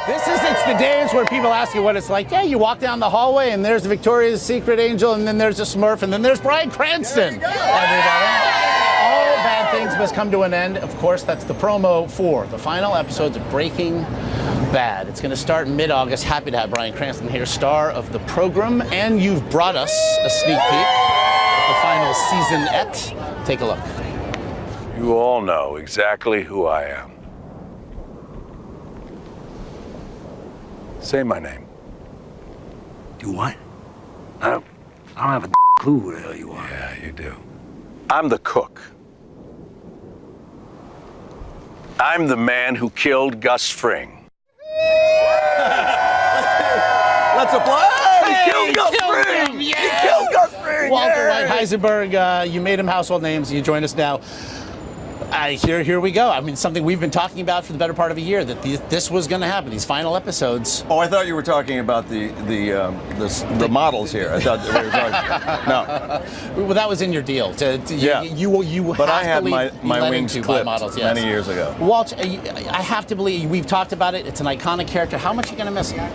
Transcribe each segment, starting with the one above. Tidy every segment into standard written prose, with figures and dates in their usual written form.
It's the days where people ask you what it's like. Yeah, you walk down the hallway and there's Victoria's Secret Angel, and then there's a Smurf, and then there's Bryan Cranston. Everybody. All bad things must come to an end. Of course, that's the promo for the final episodes of Breaking Bad. It's going to start in mid-August. Happy to have Bryan Cranston here, star of the program, and you've brought us a sneak peek at the final season-ette. Take a look. You all know exactly who I am. Say my name. You what? I don't have a clue who the hell you are. Yeah, you do. I'm the cook. I'm the man who killed Gus Fring. Let's apply. Hey, He killed Gus Fring. him, yeah. He killed Gus Fring. Walter Yay. White Heisenberg, you made him household names. You join us now. Here we go. I mean, something we've been talking about for the better part of a year, that this was going to happen. These final episodes. Oh, I thought you were talking about the models here. I thought we were talking. No. Well, that was in your deal. Yeah. You But have I had to my led wings into by clipped models, yes. many years ago. Walt, I have to believe, we've talked about it. It's an iconic character. How much are you going to miss him?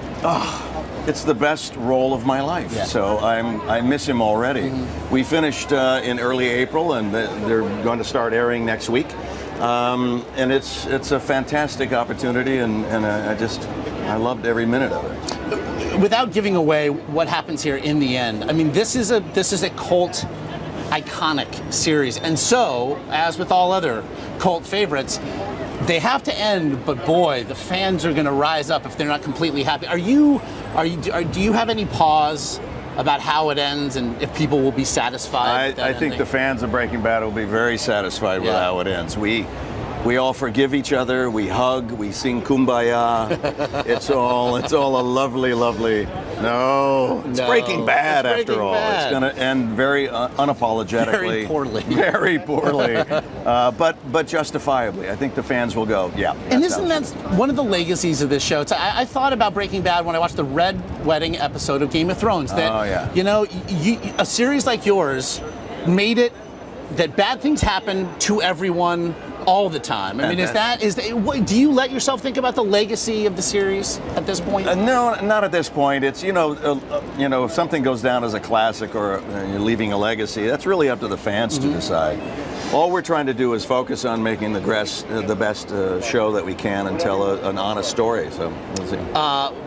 It's the best role of my life, Yeah. so I miss him already. Mm-hmm. We finished in early April, and they're going to start airing next week. And it's a fantastic opportunity, and I loved every minute of it. Without giving away what happens here in the end, I mean, this is a cult iconic series, and so, as with all other cult favorites, they have to end, but boy, the fans are going to rise up if they're not completely happy. Do you have any pause about how it ends and if people will be satisfied? I think the fans of Breaking Bad will be very satisfied with how it ends. We all forgive each other. We hug. We sing Kumbaya. It's all a lovely. No, it's Breaking Bad it's after Breaking all. Bad. It's going to end very unapologetically. Very poorly. Very poorly. But justifiably. I think the fans will go, yeah. And isn't that one of the legacies of this show? I thought about Breaking Bad when I watched the Red Wedding episode of Game of Thrones. That, you know, a series like yours made it that bad things happen to everyone all the time. I mean, do you let yourself think about the legacy of the series at this point? No, not at this point. It's if something goes down as a classic or you're leaving a legacy, that's really up to the fans to decide. All we're trying to do is focus on making the best show that we can and tell an honest story. So we'll see.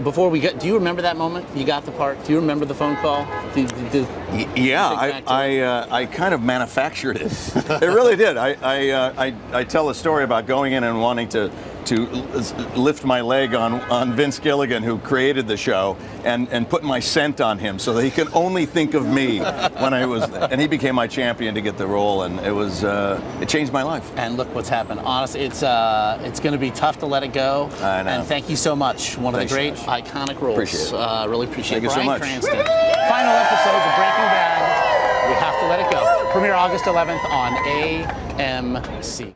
Before we get, do you remember that moment? You got the part. Do you remember the phone call? I kind of manufactured it. It really did. I tell a story about going in and wanting to lift my leg on Vince Gilligan, who created the show, and put my scent on him so that he could only think of me when I was, and he became my champion to get the role, and it changed my life. And look what's happened. Honestly, it's going to be tough to let it go. I know. And thank you so much. One of the great iconic roles. Appreciate it. Really appreciate it. Thank you so much. Bryan Cranston. Final episodes of Breaking Bad. We have to let it go. Premiere August 11th on AMC.